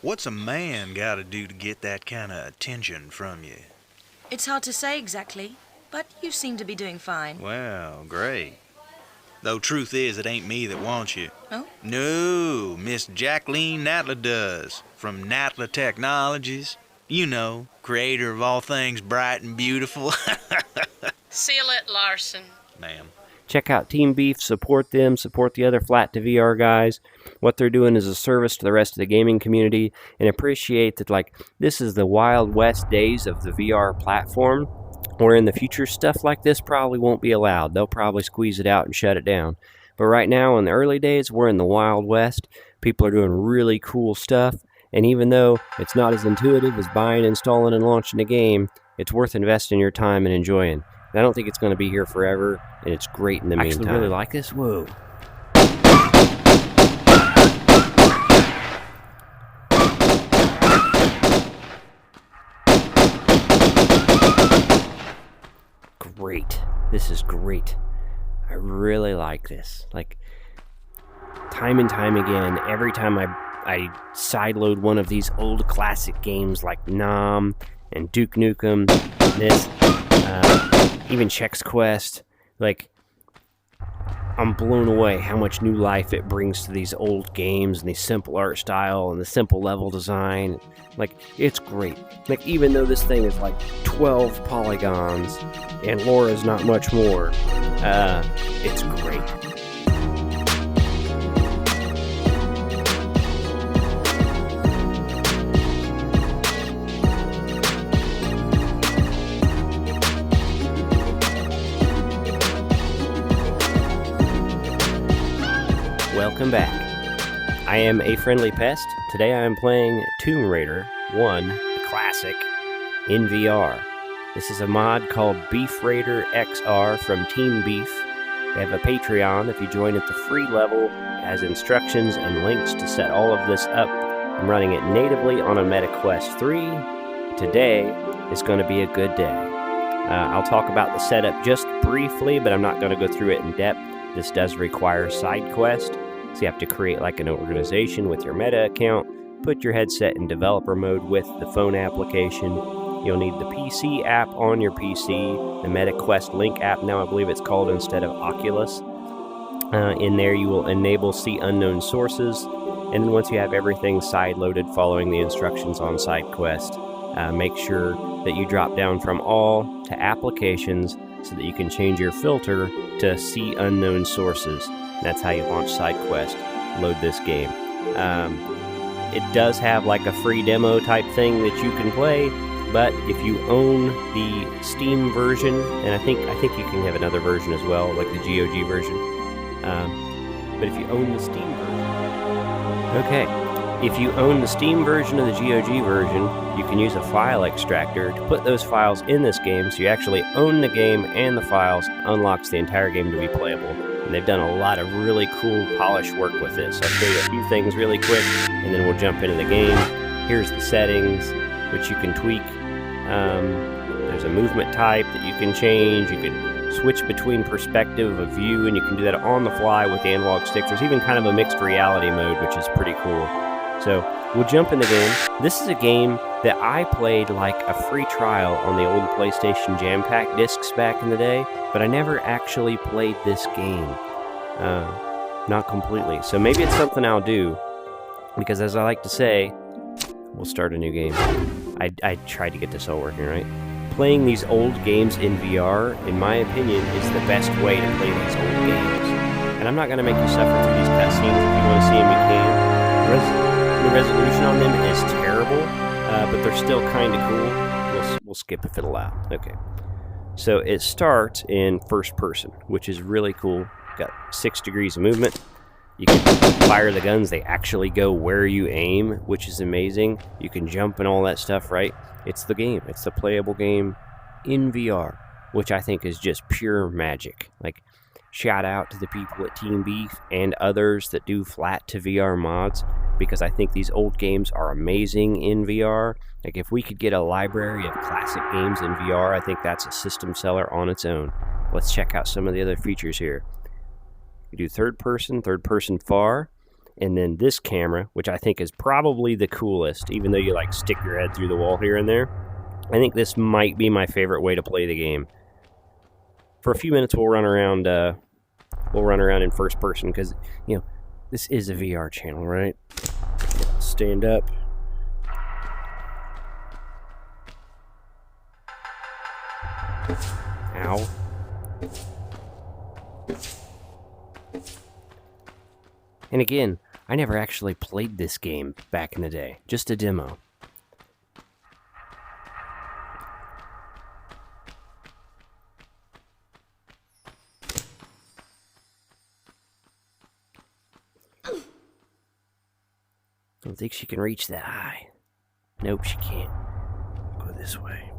What's a man gotta do to get that kind of attention from you? It's hard to say exactly, but you seem to be doing fine. Well, great. Though truth is, it ain't me that wants you. Oh? No, Miss Jacqueline Natla does, from Natla Technologies. You know, creator of all things bright and beautiful. Seal it, Larson. Ma'am. Check out Team Beef, support them, support the other Flat to VR guys. What they're doing is a service to the rest of the gaming community, and appreciate that, like, this is the Wild West days of the VR platform, where in the future stuff like this probably won't be allowed. They'll probably squeeze it out and shut it down. But right now, in the early days, we're in the Wild West. People are doing really cool stuff, and even though it's not as intuitive as buying, installing, and launching a game, it's worth investing your time and enjoying. And I don't think it's going to be here forever, and it's great in the meantime. I actually really like this. Whoa. Great. This is great. I really like this. Like, time and time again, every time I sideload one of these old classic games like Nom and Duke Nukem, this, even Chex Quest, like, I'm blown away how much new life it brings to these old games and the simple art style and the simple level design. Like, it's great. Like, even though this thing is like 12 polygons and Laura's not much more, it's great. Welcome back. I am A Friendly Pest. Today I am playing Tomb Raider 1, the classic, in VR. This is a mod called RaiderXR from Team Beef. They have a Patreon. If you join at the free level, it has instructions and links to set all of this up. I'm running it natively on a Meta Quest 3. Today is going to be a good day. I'll talk about the setup just briefly, but I'm not going to go through it in depth. This does require side quest, so you have to create like an organization with your Meta account, put your headset in developer mode with the phone application. You'll need the PC app on your PC, the Meta Quest Link app now I believe it's called instead of Oculus. In there you will enable See Unknown Sources, and then once you have everything side-loaded following the instructions on side quest, make sure that you drop down from All to Applications so that you can change your filter to See Unknown Sources. That's how you launch SideQuest. Load this game. It does have like a free demo type thing that you can play, but if you own the Steam version, and I think you can have another version as well, like the GOG version. But if you own the Steam version, if you own the Steam version of the GOG version, you can use a file extractor to put those files in this game, so you actually own the game and the files, unlocks the entire game to be playable. And they've done a lot of really cool polished work with this. I'll show you a few things really quick, and then we'll jump into the game. Here's the settings, which you can tweak. There's a movement type that you can change. You can switch between perspective of view, and you can do that on the fly with the analog stick. There's even kind of a mixed reality mode, which is pretty cool. So we'll jump in the game. This is a game that I played like a free trial on the old PlayStation Jam Pack discs back in the day, but I never actually played this game. Not completely. So maybe it's something I'll do, because as I like to say, we'll start a new game. I tried to get this all working right. Playing these old games in VR, in my opinion, is the best way to play these old games. And I'm not going to make you suffer through these cutscenes. If you want to see them, you can. The resolution on them is terrible, but they're still kind of cool. We'll skip if it'll allow. Okay. So it starts in first person, which is really cool. Got 6 degrees of movement. You can fire the guns. They actually go where you aim, which is amazing. You can jump and all that stuff, right? It's the game. It's the playable game in VR, which I think is just pure magic. Like, shout out to the people at Team Beef and others that do flat to VR mods, because I think these old games are amazing in VR. Like, if we could get a library of classic games in VR, I think that's a system seller on its own. Let's check out some of the other features here. You do third person far. And then this camera, which I think is probably the coolest, even though you like stick your head through the wall here and there. I think this might be my favorite way to play the game. For a few minutes, we'll run around. We'll run around in first person because, you know, this is a VR channel, right? Stand up. Ow. And again, I never actually played this game back in the day, just a demo. Don't think she can reach that high. Nope, she can't. Go this way.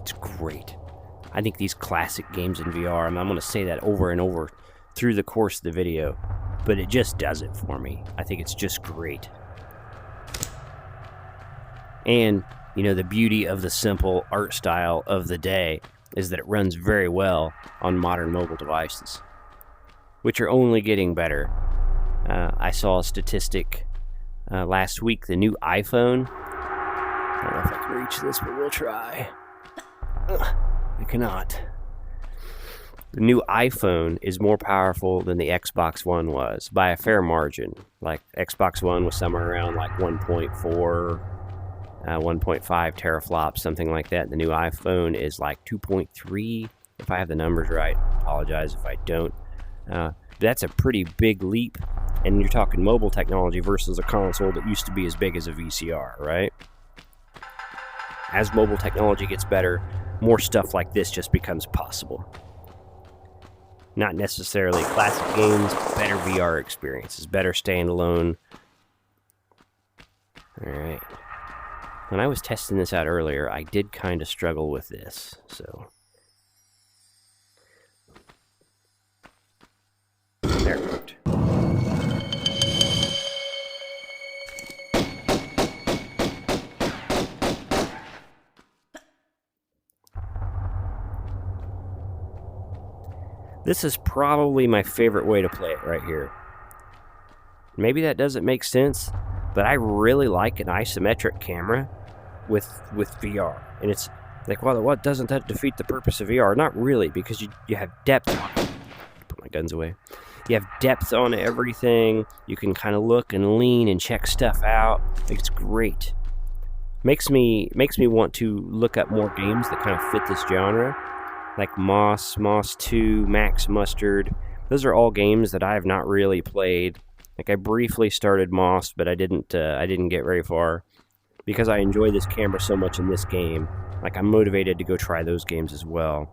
It's great. I think these classic games in VR, and I'm going to say that over and over through the course of the video, but it just does it for me. I think it's just great. And, you know, the beauty of the simple art style of the day is that it runs very well on modern mobile devices, which are only getting better. I saw a statistic last week, the new iPhone. I don't know if I can reach this, but we'll try. I cannot. The new iPhone is more powerful than the Xbox One was by a fair margin. Like Xbox One was somewhere around like 1.4, 1.5 teraflops, something like that. The new iPhone is like 2.3, if I have the numbers right. I apologize if I don't. That's a pretty big leap, and you're talking mobile technology versus a console that used to be as big as a VCR, right? As mobile technology gets better, more stuff like this just becomes possible. Not necessarily classic games, but better VR experiences, better standalone. Alright. When I was testing this out earlier, I did kind of struggle with this, so. There it worked. This is probably my favorite way to play it right here. Maybe that doesn't make sense, but I really like an isometric camera with VR. And it's like, well, what doesn't that defeat the purpose of VR? Not really, because you have depth on it. Put my guns away. You have depth on everything. You can kind of look and lean and check stuff out. It's great. Makes me want to look up more games that kind of fit this genre. Like Moss 2, Max Mustard. Those are all games that I have not really played. Like I briefly started Moss, but I didn't get very far because I enjoy this camera so much in this game. Like I'm motivated to go try those games as well.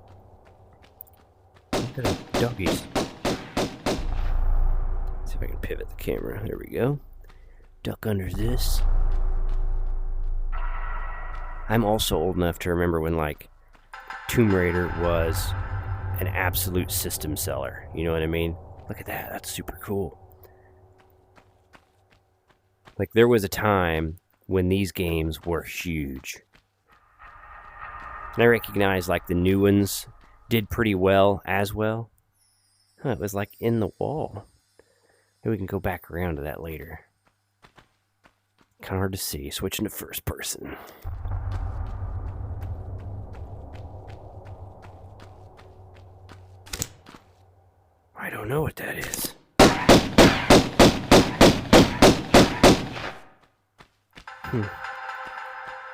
Look at the doggies. See if I can pivot the camera. There we go. Duck under this. I'm also old enough to remember when like Tomb Raider was an absolute system seller. You know what I mean? Look at that. That's super cool. Like, there was a time when these games were huge. And I recognize, like, the new ones did pretty well as well. Huh, it was, like, in the wall. Maybe we can go back around to that later. Kind of hard to see. Switching to first person. I don't know what that is.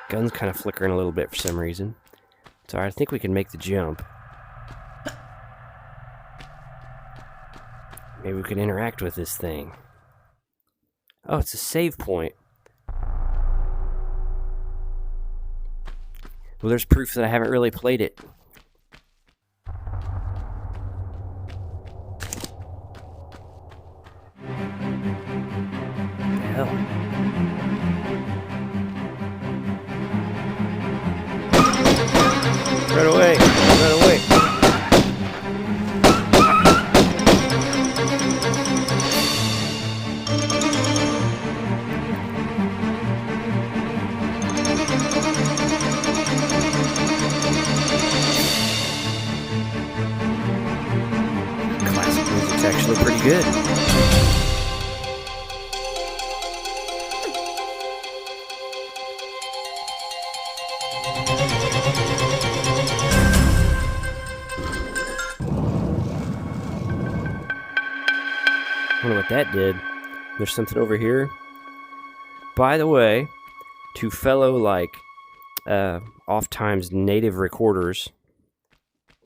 Gun's kind of flickering a little bit for some reason. So I think we can make the jump. Maybe we can interact with this thing. Oh, it's a save point. Well, there's proof that I haven't really played it. hell? Run away! Run away! Classic music's actually pretty good. I wonder what that did. There's something over here. By the way, to fellow, oft times native recorders,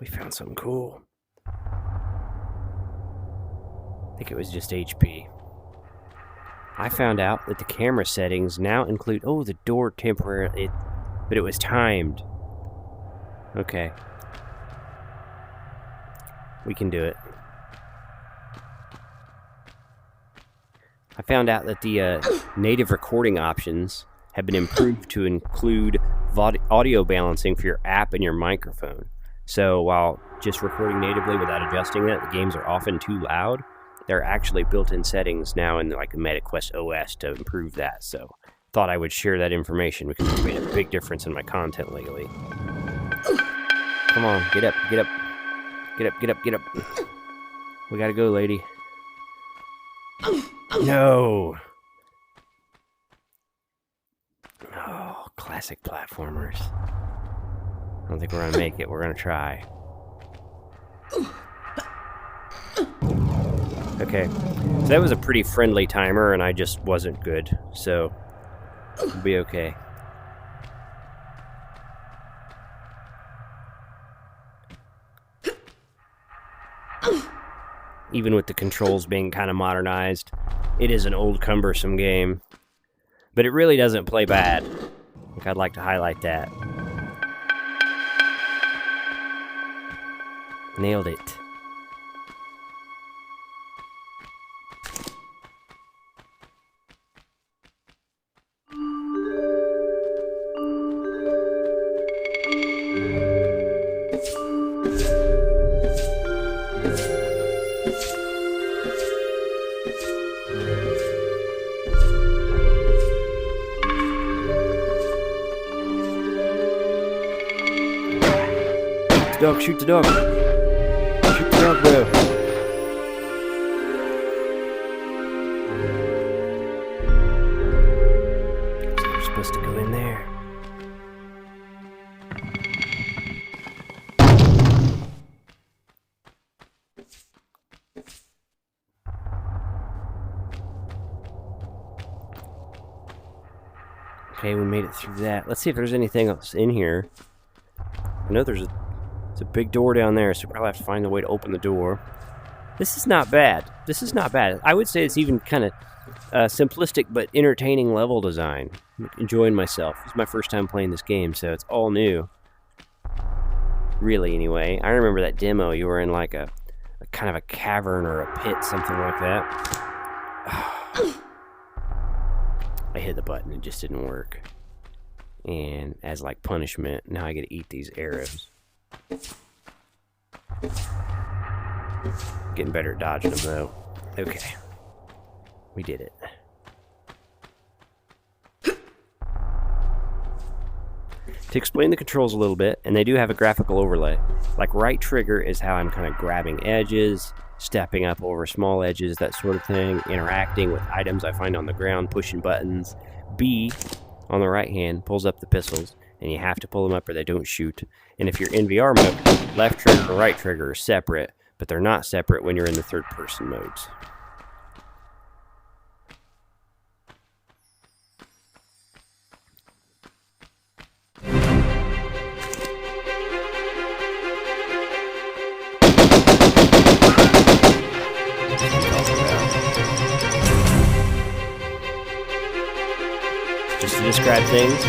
we found something cool. I think it was just HP. I found out that the camera settings now include... Oh, the door temporarily... But it was timed. Okay. We can do it. I found out that the native recording options have been improved to include audio balancing for your app and your microphone. So while just recording natively without adjusting that, the games are often too loud. There are actually built-in settings now in like the MetaQuest OS to improve that. So thought I would share that information because it's made a big difference in my content lately. Come on, get up, get up. Get up, get up, get up. We gotta go, lady. No! Oh, classic platformers. I don't think we're gonna make it. We're gonna try. Okay. So that was a pretty friendly timer, and I just wasn't good. So, we'll be okay. Even with the controls being kind of modernized, it is an old, cumbersome game. But it really doesn't play bad. I think I'd like to highlight that. Nailed it. Dog, shoot the dog. Shoot the dog, bro. So we're supposed to go in there. Okay, we made it through that. Let's see if there's anything else in here. I know there's a big door down there, so we'll have to find a way to open the door. This is not bad. This is not bad. I would say it's even kind of simplistic but entertaining level design. I'm enjoying myself. It's my first time playing this game, so it's all new. Really, anyway. I remember that demo. You were in like a kind of a cavern or a pit, something like that. I hit the button. It just didn't work. And as like punishment, now I get to eat these arrows. Getting better at dodging them though. Okay. We did it. To explain the controls a little bit, and they do have a graphical overlay. Like right trigger is how I'm kind of grabbing edges, stepping up over small edges, that sort of thing, interacting with items I find on the ground, pushing buttons. B, on the right hand, pulls up the pistols, and you have to pull them up or they don't shoot. And if you're in VR mode, left trigger and right trigger are separate, but they're not separate when you're in the third person modes. Just to describe things,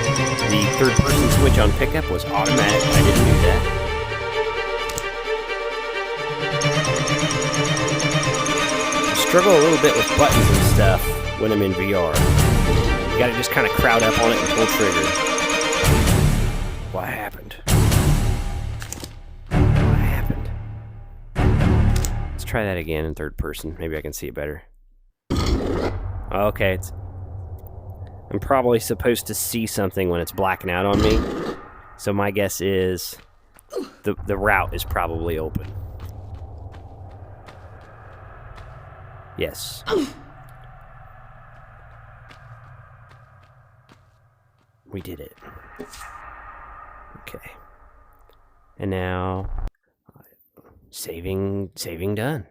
the third person switch on pickup was automatic. I didn't do that. struggle a little bit with buttons and stuff when I'm in VR. You gotta just kind of crowd up on it and pull trigger. What happened? What happened? Let's try that again in third person. Maybe I can see it better. Okay, I'm probably supposed to see something when it's blacking out on me. So my guess is the route is probably open. Yes. We did it. Okay. And now saving done.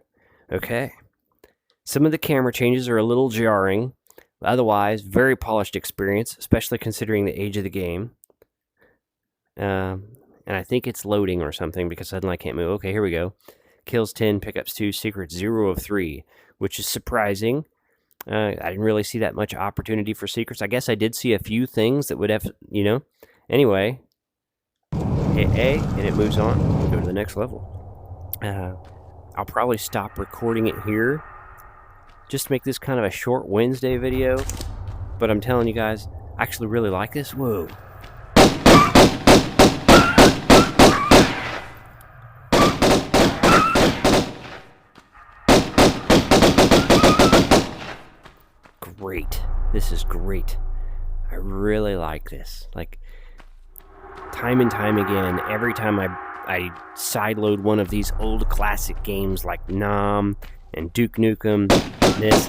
Okay. Some of the camera changes are a little jarring. Otherwise, very polished experience, especially considering the age of the game. And I think it's loading or something because suddenly I can't move. Okay, here we go. Kills 10, pickups 2, secrets 0 of 3, which is surprising. I didn't really see that much opportunity for secrets. I guess I did see a few things that would have, you know. Anyway, hit A, and it moves on. We'll go to the next level. I'll probably stop recording it here. Just make this kind of a short Wednesday video. But I'm telling you guys, I actually really like this. Whoa. Great. This is great. I really like this. Like, time and time again, every time I sideload one of these old classic games like Nom and Duke Nukem, this,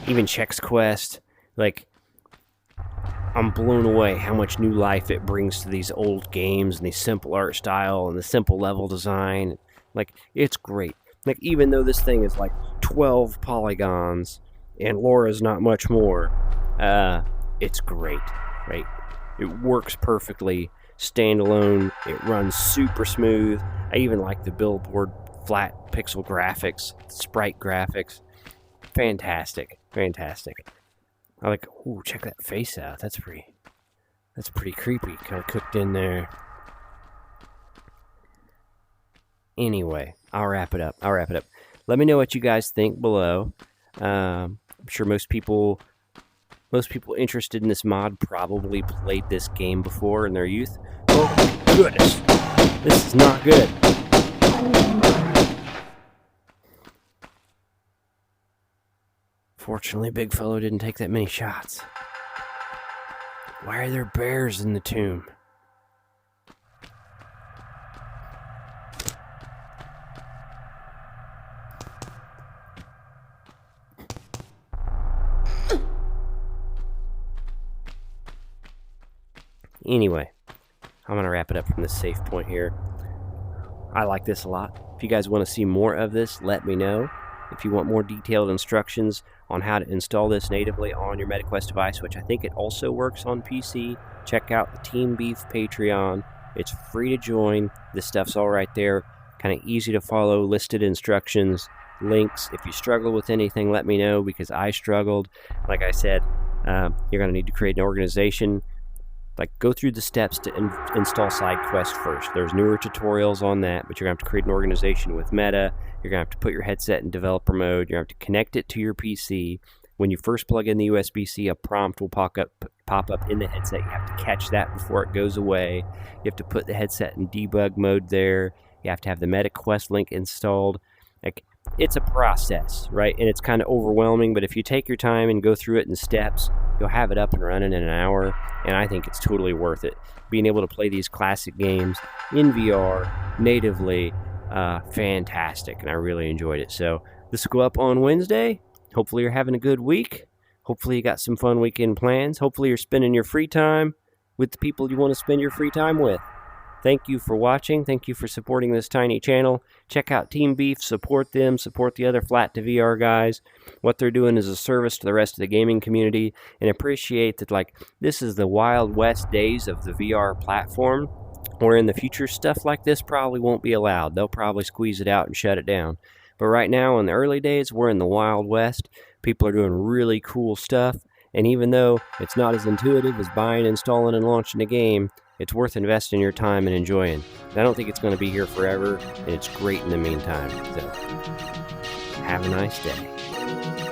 even Chex Quest, like, I'm blown away how much new life it brings to these old games and the simple art style and the simple level design. Like, it's great. Like, even though this thing is like 12 polygons and Laura's not much more, it's great, right? It works perfectly, standalone, it runs super smooth. I even like the billboard flat pixel graphics, sprite graphics. Fantastic, fantastic. I like, ooh, check that face out. That's pretty creepy, kind of cooked in there. Anyway, I'll wrap it up. Let me know what you guys think below. I'm sure most people interested in this mod probably played this game before in their youth. Oh my goodness, this is not good. Fortunately, big fellow didn't take that many shots. Why are there bears in the tomb? Anyway, I'm going to wrap it up from this safe point here. I like this a lot. If you guys want to see more of this, let me know. If you want more detailed instructions on how to install this natively on your MetaQuest device, which I think it also works on PC, check out the Team Beef Patreon. It's free to join. This stuff's all right there. Kind of easy to follow, listed instructions, links. If you struggle with anything, let me know because I struggled. Like I said, you're going to need to create an organization. Like, go through the steps to install SideQuest first. There's newer tutorials on that, but you're going to have to create an organization with Meta. You're going to have to put your headset in developer mode. You're going to have to connect it to your PC. When you first plug in the USB-C, a prompt will pop up in the headset. You have to catch that before it goes away. You have to put the headset in debug mode there. You have to have the MetaQuest link installed. Like, it's a process, right? And it's kind of overwhelming, but if you take your time and go through it in steps, you'll have it up and running in an hour, and I think it's totally worth it. Being able to play these classic games in VR, natively, fantastic, and I really enjoyed it. So this will go up on Wednesday. Hopefully you're having a good week. Hopefully you got some fun weekend plans. Hopefully you're spending your free time with the people you want to spend your free time with. Thank you for watching. Thank you for supporting this tiny channel. Check out Team Beef. Support them. Support the other Flat to VR guys. What they're doing is a service to the rest of the gaming community. And appreciate that, like, this is the Wild West days of the VR platform, where in the future stuff like this probably won't be allowed. They'll probably squeeze it out and shut it down. But right now, in the early days, we're in the Wild West. People are doing really cool stuff. And even though it's not as intuitive as buying, installing, and launching a game, it's worth investing your time and enjoying. And I don't think it's going to be here forever, and it's great in the meantime. So, Have a nice day.